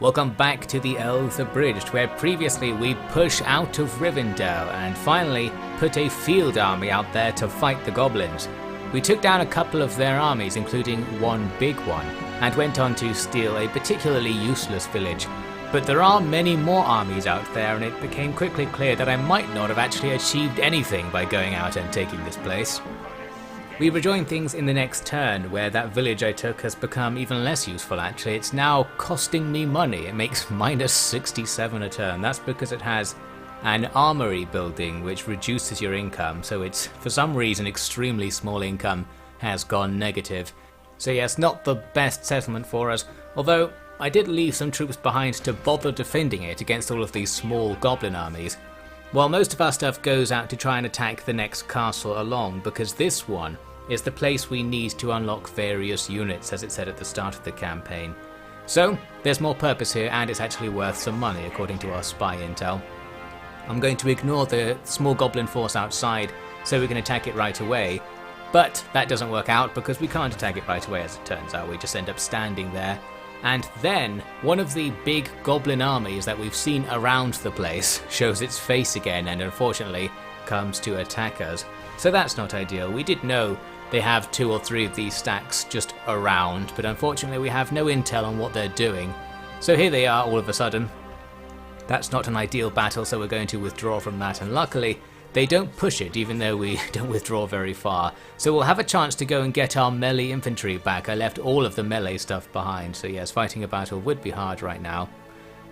Welcome back to the Elves Abridged, where previously we push out of Rivendell and finally put a field army out there to fight the goblins. We took down a couple of their armies, including one big one, and went on to steal a particularly useless village. But there are many more armies out there, and it became quickly clear that I might not have actually achieved anything by going out and taking this place. We rejoin things in the next turn, where that village I took has become even less useful actually. It's now costing me money. It makes minus 67 a turn. That's because it has an armory building which reduces your income, so it's for some reason extremely small income has gone negative. So yes, not the best settlement for us, although I did leave some troops behind to bother defending it against all of these small goblin armies. While most of our stuff goes out to try and attack the next castle along, because this one is the place we need to unlock various units, as it said at the start of the campaign. So there's more purpose here, and it's actually worth some money according to our spy intel. I'm going to ignore the small goblin force outside so we can attack it right away, but that doesn't work out because we can't attack it right away as it turns out. We just end up standing there. And then one of the big goblin armies that we've seen around the place shows its face again and unfortunately comes to attack us. So that's not ideal. We did know they have 2 or 3 of these stacks just around, but unfortunately we have no intel on what they're doing. So here they are all of a sudden. That's not an ideal battle, so we're going to withdraw from that, and luckily they don't push it even though we don't withdraw very far. So we'll have a chance to go and get our melee infantry back. I left all of the melee stuff behind, so yes, fighting a battle would be hard right now.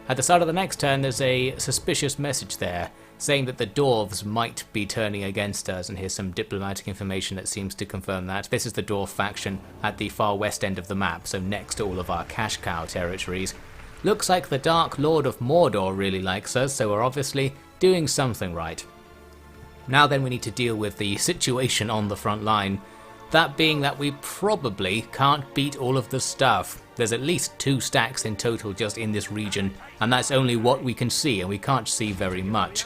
At the start of the next turn there's a suspicious message there, saying that the dwarves might be turning against us, and here's some diplomatic information that seems to confirm that. This is the dwarf faction at the far west end of the map, so next to all of our cash cow territories. Looks like the Dark Lord of Mordor really likes us, so we're obviously doing something right. Now then we need to deal with the situation on the front line, that being that we probably can't beat all of the stuff. There's at least 2 stacks in total just in this region, and that's only what we can see, and we can't see very much.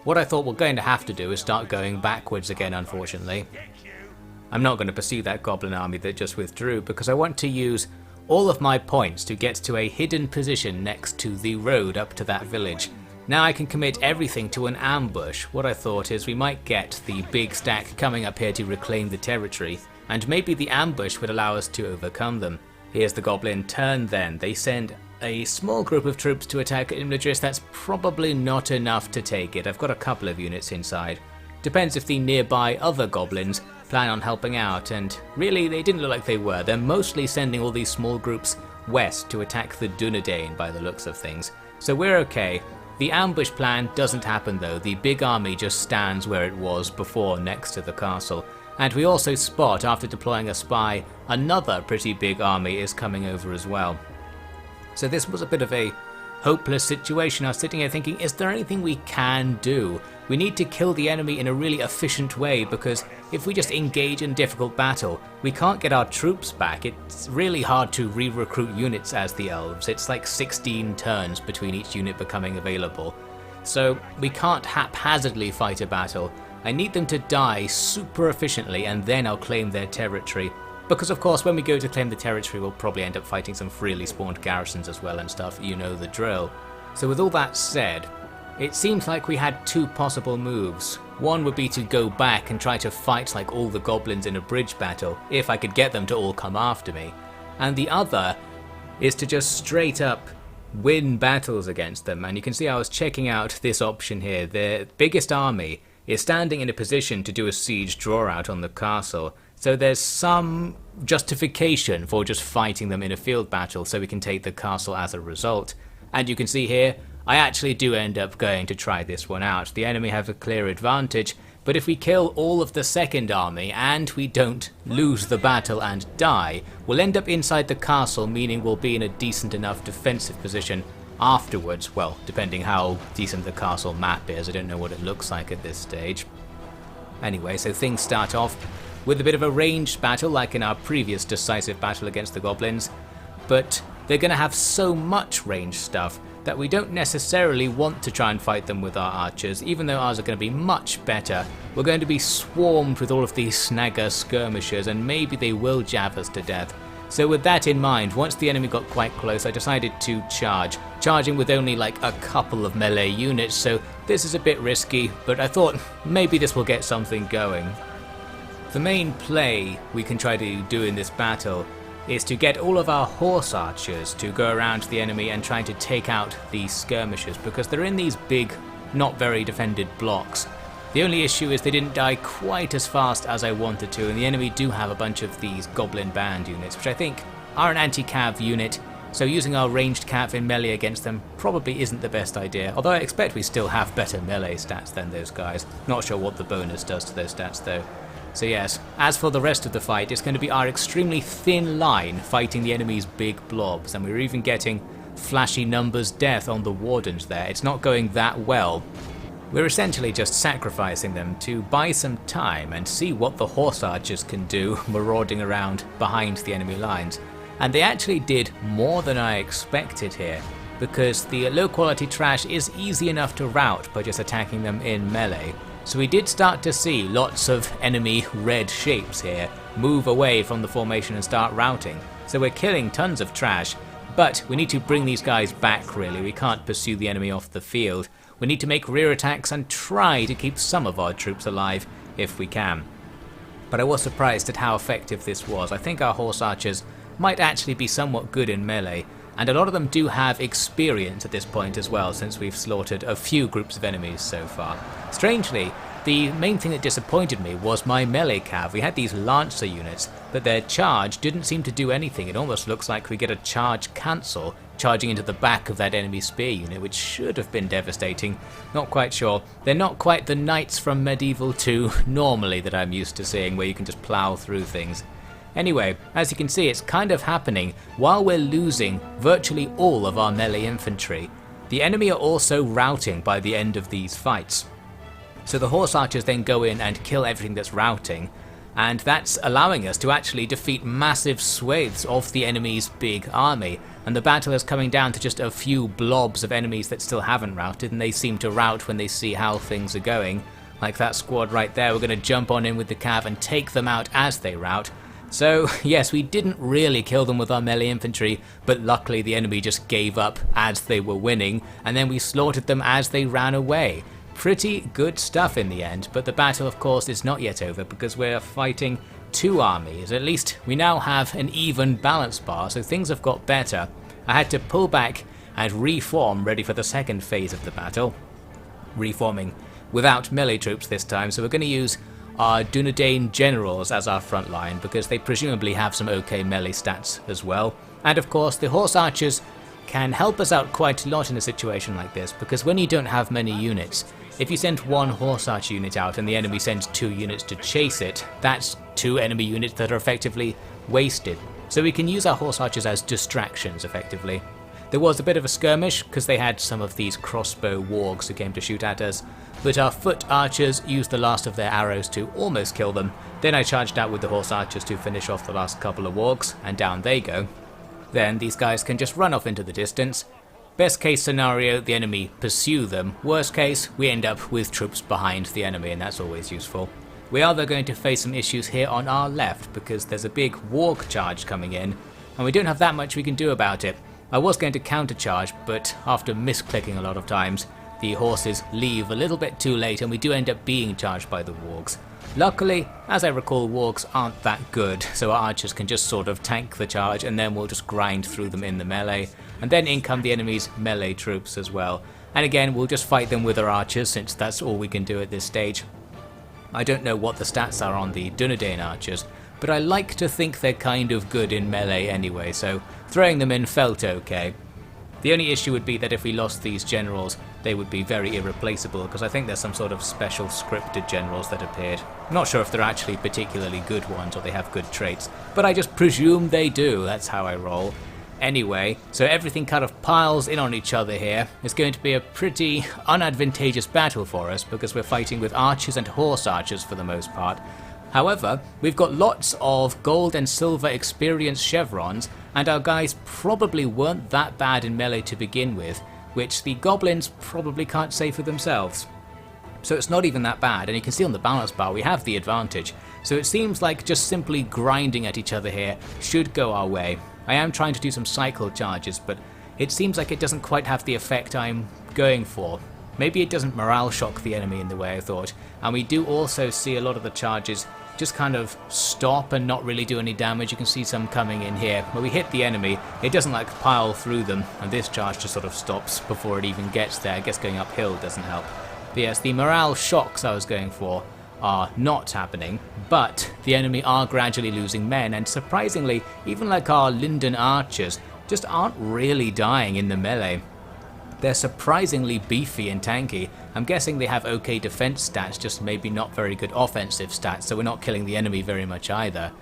What I thought we're going to have to do is start going backwards again, unfortunately. I'm not going to pursue that goblin army that just withdrew because I want to use all of my points to get to a hidden position next to the road up to that village. Now I can commit everything to an ambush. What I thought is we might get the big stack coming up here to reclaim the territory, and maybe the ambush would allow us to overcome them. Here's the goblin turn then. They send a small group of troops to attack Imladris. That's probably not enough to take it. I've got a couple of units inside. Depends if the nearby other goblins plan on helping out, and really they didn't look like they were. They're mostly sending all these small groups west to attack the Dunedain by the looks of things. So we're okay. The ambush plan doesn't happen though. The big army just stands where it was before next to the castle. And we also spot, after deploying a spy, another pretty big army is coming over as well. So this was a bit of a hopeless situation. I was sitting here thinking, is there anything we can do? We need to kill the enemy in a really efficient way, because if we just engage in difficult battle, we can't get our troops back. It's really hard to re-recruit units as the elves. It's like 16 turns between each unit becoming available. So we can't haphazardly fight a battle. I need them to die super efficiently, and then I'll claim their territory. Because of course when we go to claim the territory we'll probably end up fighting some freely spawned garrisons as well and stuff, you know the drill. So with all that said, it seems like we had 2 possible moves. One would be to go back and try to fight like all the goblins in a bridge battle, if I could get them to all come after me. And the other is to just straight up win battles against them. And you can see I was checking out this option here. The biggest army is standing in a position to do a siege draw out on the castle. So there's some justification for just fighting them in a field battle so we can take the castle as a result. And you can see here, I actually do end up going to try this one out. The enemy have a clear advantage, but if we kill all of the second army and we don't lose the battle and die, we'll end up inside the castle, meaning we'll be in a decent enough defensive position afterwards. Well, depending how decent the castle map is, I don't know what it looks like at this stage. Anyway, so things start off with a bit of a ranged battle like in our previous decisive battle against the goblins, but they're going to have so much ranged stuff that we don't necessarily want to try and fight them with our archers. Even though ours are going to be much better, we're going to be swarmed with all of these snagger skirmishers, and maybe they will jab us to death. So with that in mind, once the enemy got quite close, I decided to charge, charging with only like a couple of melee units, so this is a bit risky, but I thought maybe this will get something going. The main play we can try to do in this battle is to get all of our horse archers to go around the enemy and try to take out these skirmishers, because they're in these big, not very defended blocks. The only issue is they didn't die quite as fast as I wanted to, and the enemy do have a bunch of these goblin band units, which I think are an anti-cav unit, so using our ranged cav in melee against them probably isn't the best idea, although I expect we still have better melee stats than those guys. Not sure what the bonus does to those stats though. So yes, as for the rest of the fight, it's going to be our extremely thin line fighting the enemy's big blobs, and we're even getting flashy numbers death on the wardens there. It's not going that well. We're essentially just sacrificing them to buy some time and see what the horse archers can do marauding around behind the enemy lines. And they actually did more than I expected here, because the low quality trash is easy enough to rout by just attacking them in melee. So we did start to see lots of enemy red shapes here move away from the formation and start routing. So we're killing tons of trash, but we need to bring these guys back really. We can't pursue the enemy off the field. We need to make rear attacks and try to keep some of our troops alive if we can. But I was surprised at how effective this was. I think our horse archers might actually be somewhat good in melee, and a lot of them do have experience at this point as well, since we've slaughtered a few groups of enemies so far. Strangely, the main thing that disappointed me was my melee cav. We had these lancer units, but their charge didn't seem to do anything. It almost looks like we get a charge cancel charging into the back of that enemy spear unit, which should have been devastating. Not quite sure. They're not quite the knights from Medieval 2 normally that I'm used to seeing, where you can just plow through things. Anyway, as you can see, it's kind of happening while we're losing virtually all of our melee infantry. The enemy are also routing by the end of these fights. So the horse archers then go in and kill everything that's routing, and that's allowing us to actually defeat massive swathes of the enemy's big army. And the battle is coming down to just a few blobs of enemies that still haven't routed, and they seem to rout when they see how things are going. Like that squad right there, we're going to jump on in with the cav and take them out as they rout. So yes, we didn't really kill them with our melee infantry, but luckily the enemy just gave up as they were winning, and then we slaughtered them as they ran away. Pretty good stuff in the end, but the battle of course is not yet over, because we're fighting two armies. At least we now have an even balance bar, so things have got better. I had to pull back and reform ready for the second phase of the battle. Reforming without melee troops this time, so we're going to use our Dunedain generals as our front line, because they presumably have some okay melee stats as well. And of course the horse archers can help us out quite a lot in a situation like this, because when you don't have many units, if you send one horse archer unit out and the enemy sends 2 units to chase it, that's 2 enemy units that are effectively wasted. So we can use our horse archers as distractions effectively. There was a bit of a skirmish because they had some of these crossbow wargs who came to shoot at us, but our foot archers used the last of their arrows to almost kill them. Then I charged out with the horse archers to finish off the last couple of wargs, and down they go. Then these guys can just run off into the distance. Best case scenario, the enemy pursue them. Worst case, we end up with troops behind the enemy, and that's always useful. We are though going to face some issues here on our left, because there's a big warg charge coming in, and we don't have that much we can do about it. I was going to countercharge, but after misclicking a lot of times, the horses leave a little bit too late, and we do end up being charged by the wargs. Luckily, as I recall, wargs aren't that good, so our archers can just sort of tank the charge, and then we'll just grind through them in the melee, and then in come the enemy's melee troops as well. And again, we'll just fight them with our archers, since that's all we can do at this stage. I don't know what the stats are on the Dunedain archers, but I like to think they're kind of good in melee anyway, so throwing them in felt okay. The only issue would be that if we lost these generals, they would be very irreplaceable, because I think there's some sort of special scripted generals that appeared. I'm not sure if they're actually particularly good ones or they have good traits, but I just presume they do. That's how I roll. Anyway, so everything kind of piles in on each other here. It's going to be a pretty unadvantageous battle for us, because we're fighting with archers and horse archers for the most part. However, we've got lots of gold and silver experience chevrons, and our guys probably weren't that bad in melee to begin with, which the goblins probably can't say for themselves. So it's not even that bad, and you can see on the balance bar we have the advantage. So it seems like just simply grinding at each other here should go our way. I am trying to do some cycle charges, but it seems like it doesn't quite have the effect I'm going for. Maybe it doesn't morale shock the enemy in the way I thought, and we do also see a lot of the charges just kind of stop and not really do any damage. You can see some coming in here. When we hit the enemy, it doesn't like pile through them, and this charge just sort of stops before it even gets there. I guess going uphill doesn't help. But yes, the morale shocks I was going for are not happening, but the enemy are gradually losing men, and surprisingly, even like our Linden archers just aren't really dying in the melee. They're surprisingly beefy and tanky. I'm guessing they have okay defense stats, just maybe not very good offensive stats, so we're not killing the enemy very much either.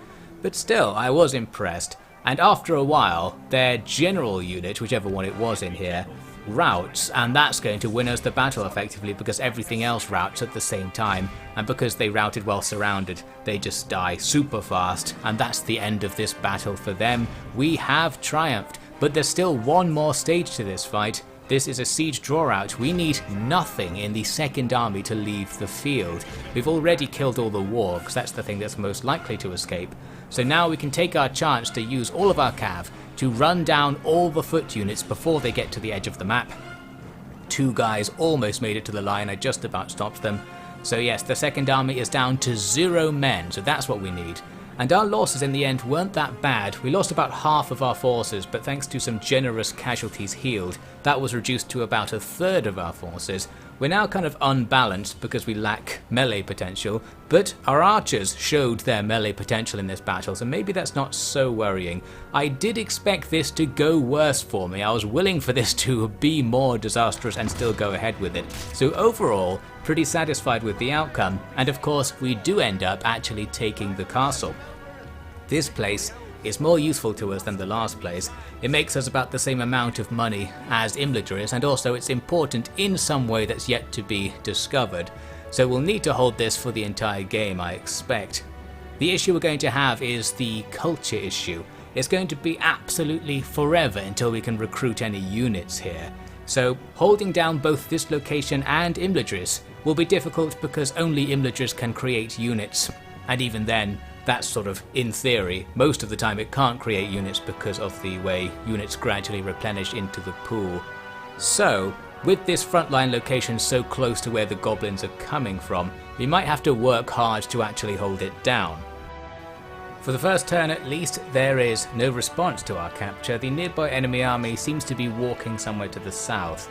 But still, I was impressed, and after a while, their general unit, whichever one it was in here, routes, and that's going to win us the battle effectively because everything else routes at the same time, and because they routed while surrounded, they just die super fast, and that's the end of this battle for them. We have triumphed, but there's still one more stage to this fight. This is a siege draw-out. We need nothing in the second army to leave the field. We've already killed all the wargs, that's the thing that's most likely to escape. So now we can take our chance to use all of our cav to run down all the foot units before they get to the edge of the map. Two guys almost made it to the line, I just about stopped them. So yes, the second army is down to 0 men, so that's what we need. And our losses in the end weren't that bad. We lost about half of our forces, but thanks to some generous casualties healed, that was reduced to about a third of our forces. We're now kind of unbalanced because we lack melee potential, but our archers showed their melee potential in this battle, so maybe that's not so worrying. I did expect this to go worse for me. I was willing for this to be more disastrous and still go ahead with it. So overall, pretty satisfied with the outcome, and of course we do end up actually taking the castle. This place is more useful to us than the last place. It makes us about the same amount of money as Imladris, and also it's important in some way that's yet to be discovered. So we'll need to hold this for the entire game, I expect. The issue we're going to have is the culture issue. It's going to be absolutely forever until we can recruit any units here. So holding down both this location and Imladris will be difficult because only Imladris can create units, and even then, that's sort of in theory. Most of the time it can't create units because of the way units gradually replenish into the pool. So, with this frontline location so close to where the goblins are coming from, we might have to work hard to actually hold it down. For the first turn at least, there is no response to our capture. The nearby enemy army seems to be walking somewhere to the south.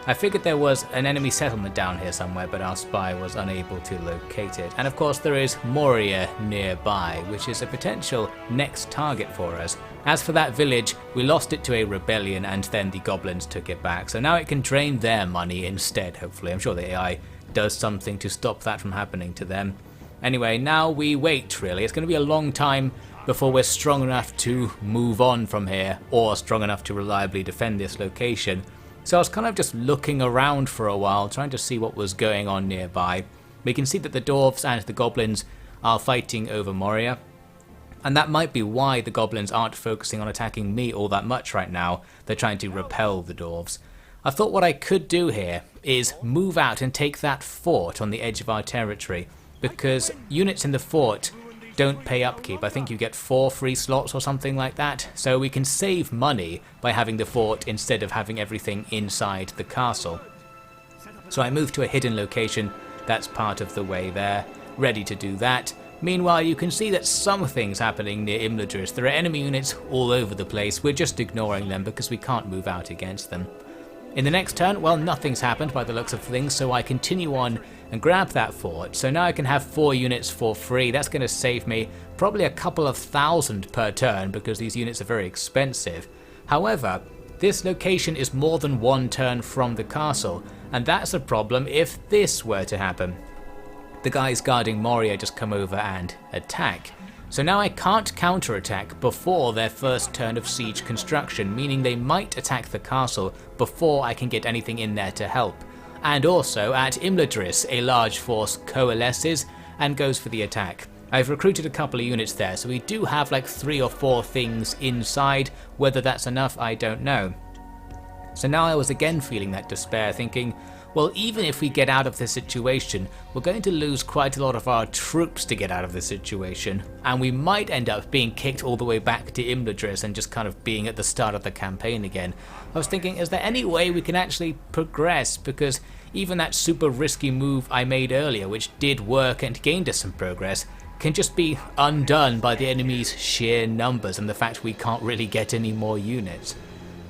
I figured there was an enemy settlement down here somewhere, but our spy was unable to locate it. And of course there is Moria nearby, which is a potential next target for us. As for that village, we lost it to a rebellion and then the goblins took it back, so now it can drain their money instead, hopefully. I'm sure the AI does something to stop that from happening to them. Anyway, now we wait really. It's going to be a long time before we're strong enough to move on from here, or strong enough to reliably defend this location. So I was kind of just looking around for a while, trying to see what was going on nearby. We can see that the dwarves and the goblins are fighting over Moria, and that might be why the goblins aren't focusing on attacking me all that much right now. They're trying to repel the dwarves. I thought what I could do here is move out and take that fort on the edge of our territory, because units in the fort don't pay upkeep. I think you get 4 free slots or something like that, so we can save money by having the fort instead of having everything inside the castle. So I moved to a hidden location that's part of the way there, ready to do that. Meanwhile, you can see that something's happening near Imladris. There are enemy units all over the place. We're just ignoring them because we can't move out against them. In the next turn, well, nothing's happened by the looks of things, so I continue on and grab that fort. So now I can have 4 units for free. That's going to save me probably a couple of thousand per turn because these units are very expensive. However, this location is more than 1 turn from the castle, and that's a problem if this were to happen. The guys guarding Moria just come over and attack. So now I can't counterattack before their first turn of siege construction, meaning they might attack the castle before I can get anything in there to help. And also at Imladris, a large force coalesces and goes for the attack. I've recruited a couple of units there, so we do have like 3 or 4 things inside. Whether that's enough, I don't know. So now I was again feeling that despair, thinking, well, even if we get out of this situation, we're going to lose quite a lot of our troops to get out of this situation, and we might end up being kicked all the way back to Imladris and just kind of being at the start of the campaign again. I was thinking, is there any way we can actually progress? Because even that super risky move I made earlier, which did work and gained us some progress, can just be undone by the enemy's sheer numbers and the fact we can't really get any more units.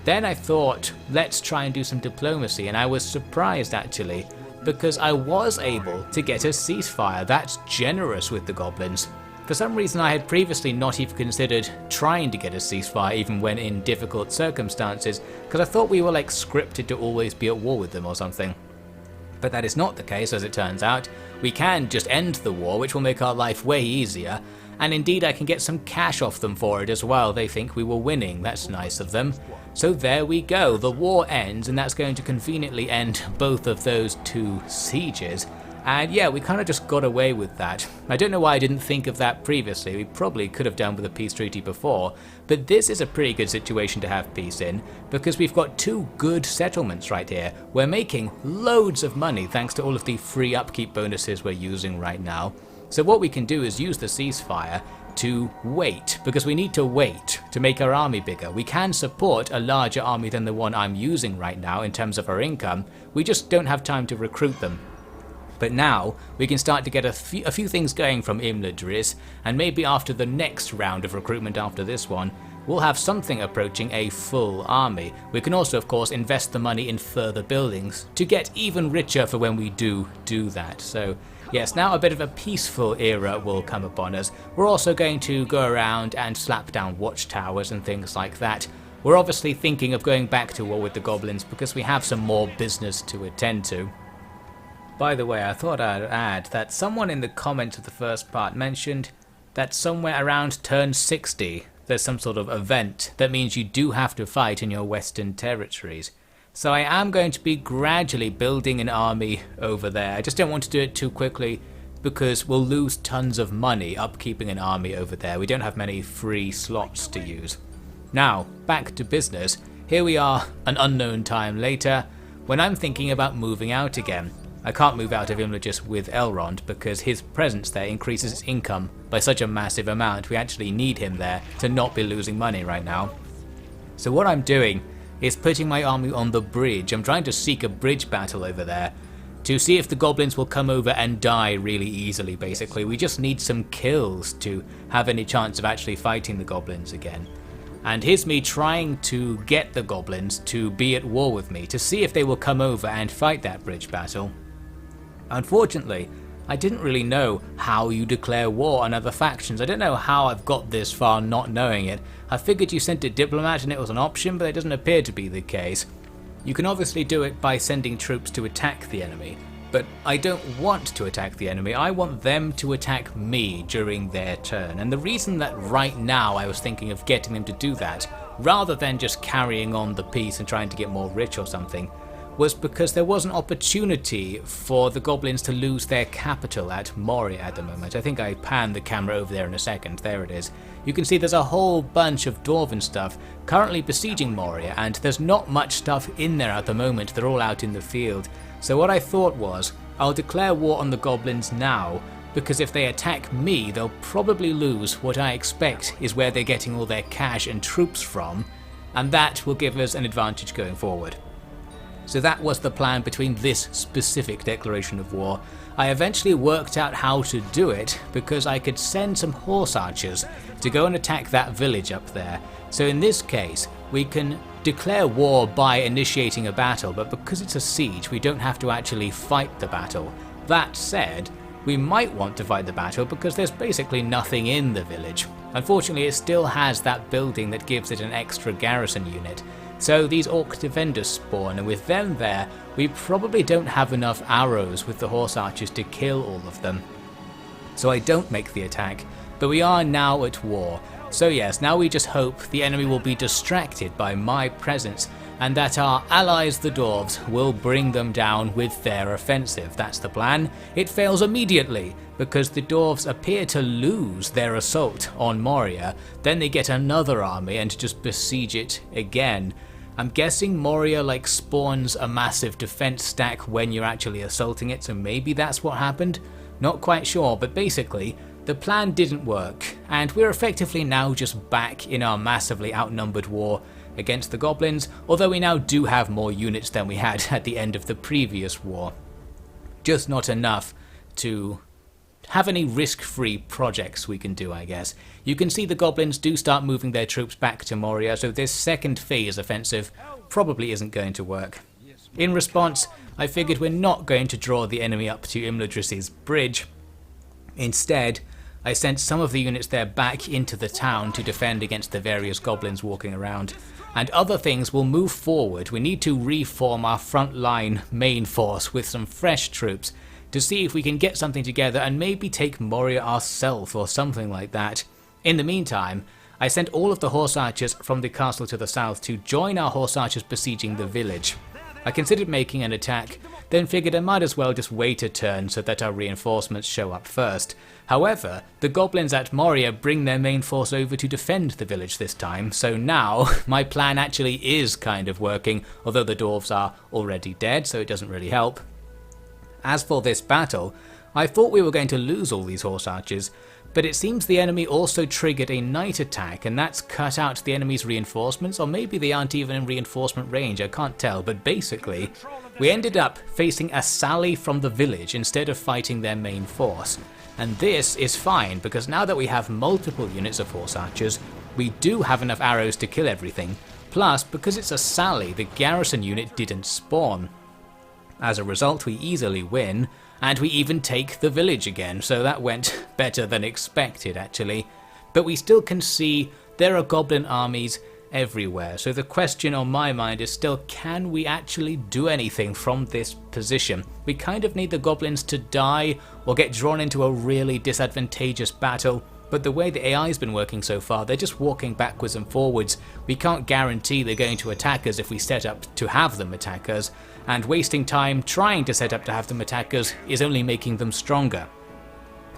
Then I thought, let's try and do some diplomacy, and I was surprised actually, because I was able to get a ceasefire. That's generous with the goblins. For some reason I had previously not even considered trying to get a ceasefire even when in difficult circumstances, because I thought we were like scripted to always be at war with them or something. But that is not the case, as it turns out. We can just end the war, which will make our life way easier, and indeed I can get some cash off them for it as well. They think we were winning, that's nice of them. So there we go, the war ends, and that's going to conveniently end both of those two sieges. And yeah, we kind of just got away with that. I don't know why I didn't think of that previously. We probably could have done with a peace treaty before, but this is a pretty good situation to have peace in, because we've got two good settlements right here. We're making loads of money thanks to all of the free upkeep bonuses we're using right now. So what we can do is use the ceasefire to wait, because we need to wait to make our army bigger. We can support a larger army than the one I'm using right now in terms of our income, we just don't have time to recruit them. But now we can start to get a few things going from Imladris, and maybe after the next round of recruitment after this one, we'll have something approaching a full army. We can also of course invest the money in further buildings to get even richer for when we do that. So yes, now a bit of a peaceful era will come upon us. We're also going to go around and slap down watchtowers and things like that. We're obviously thinking of going back to war with the goblins because we have some more business to attend to. By the way, I thought I'd add that someone in the comments of the first part mentioned that somewhere around turn 60 there's some sort of event that means you do have to fight in your western territories. So I am going to be gradually building an army over there. I just don't want to do it too quickly because we'll lose tons of money upkeeping an army over there. We don't have many free slots to use. Now, back to business. Here we are an unknown time later when I'm thinking about moving out again. I can't move out of Imladris with Elrond because his presence there increases his income by such a massive amount. We actually need him there to not be losing money right now. So what I'm doing is putting my army on the bridge. I'm trying to seek a bridge battle over there to see if the goblins will come over and die really easily basically. We just need some kills to have any chance of actually fighting the goblins again. And here's me trying to get the goblins to be at war with me to see if they will come over and fight that bridge battle. Unfortunately, I didn't really know how you declare war on other factions. I don't know how I've got this far not knowing it. I figured you sent a diplomat and it was an option, but it doesn't appear to be the case. You can obviously do it by sending troops to attack the enemy, but I don't want to attack the enemy. I want them to attack me during their turn. And the reason that right now I was thinking of getting them to do that, rather than just carrying on the peace and trying to get more rich or something, was because there was an opportunity for the goblins to lose their capital at Moria at the moment. I think I panned the camera over there in a second. There it is. You can see there's a whole bunch of dwarven stuff currently besieging Moria, and there's not much stuff in there at the moment. They're all out in the field. So what I thought was, I'll declare war on the goblins now, because if they attack me, they'll probably lose what I expect is where they're getting all their cash and troops from, and that will give us an advantage going forward. So that was the plan between this specific declaration of war. I eventually worked out how to do it because I could send some horse archers to go and attack that village up there. So in this case, we can declare war by initiating a battle, but because it's a siege, we don't have to actually fight the battle. That said, we might want to fight the battle because there's basically nothing in the village. Unfortunately, it still has that building that gives it an extra garrison unit. So these orc defenders spawn, and with them there, we probably don't have enough arrows with the horse archers to kill all of them. So I don't make the attack, but we are now at war. So yes, now we just hope the enemy will be distracted by my presence, and that our allies the dwarves will bring them down with their offensive. That's the plan. It fails immediately, because the dwarves appear to lose their assault on Moria. Then they get another army and just besiege it again. I'm guessing Moria like spawns a massive defense stack when you're actually assaulting it, so maybe that's what happened. Not quite sure, but basically the plan didn't work, and we're effectively now just back in our massively outnumbered war against the goblins, although we now do have more units than we had at the end of the previous war. Just not enough to have any risk-free projects we can do, I guess. You can see the goblins do start moving their troops back to Moria, so this second phase offensive probably isn't going to work. In response, I figured we're not going to draw the enemy up to Imladris's bridge. Instead, I sent some of the units there back into the town to defend against the various goblins walking around. And other things will move forward. We need to reform our front-line main force with some fresh troops to see if we can get something together and maybe take Moria ourselves or something like that. In the meantime, I sent all of the horse archers from the castle to the south to join our horse archers besieging the village. I considered making an attack, then figured I might as well just wait a turn so that our reinforcements show up first. However, the goblins at Moria bring their main force over to defend the village this time, so now my plan actually is kind of working, although the dwarves are already dead, so it doesn't really help. As for this battle, I thought we were going to lose all these horse archers, but it seems the enemy also triggered a night attack, and that's cut out the enemy's reinforcements, or maybe they aren't even in reinforcement range, I can't tell, but basically we ended up facing a sally from the village instead of fighting their main force. And this is fine, because now that we have multiple units of horse archers, we do have enough arrows to kill everything, plus because it's a sally, the garrison unit didn't spawn. As a result, we easily win, and we even take the village again, so that went better than expected actually. But we still can see there are goblin armies everywhere, so the question on my mind is still, can we actually do anything from this position? We kind of need the goblins to die or get drawn into a really disadvantageous battle, but the way the AI's been working so far, they're just walking backwards and forwards. We can't guarantee they're going to attack us if we set up to have them attack us, and wasting time trying to set up to have them attack us is only making them stronger.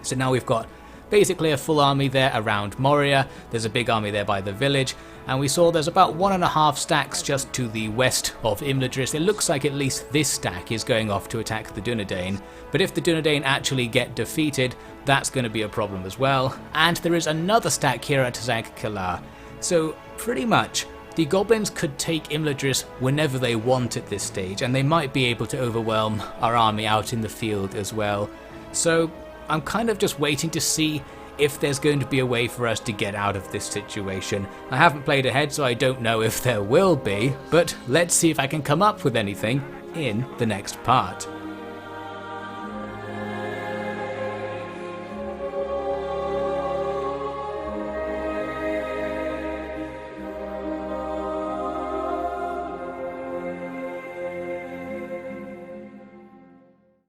So now we've got basically a full army there around Moria, there's a big army there by the village, and we saw there's about 1.5 stacks just to the west of Imladris. It looks like at least this stack is going off to attack the Dunedain, but if the Dunedain actually get defeated, that's going to be a problem as well. And there is another stack here at Zag-Kalar. So pretty much the goblins could take Imladris whenever they want at this stage, and they might be able to overwhelm our army out in the field as well. So I'm kind of just waiting to see if there's going to be a way for us to get out of this situation. I haven't played ahead, so I don't know if there will be, but let's see if I can come up with anything in the next part.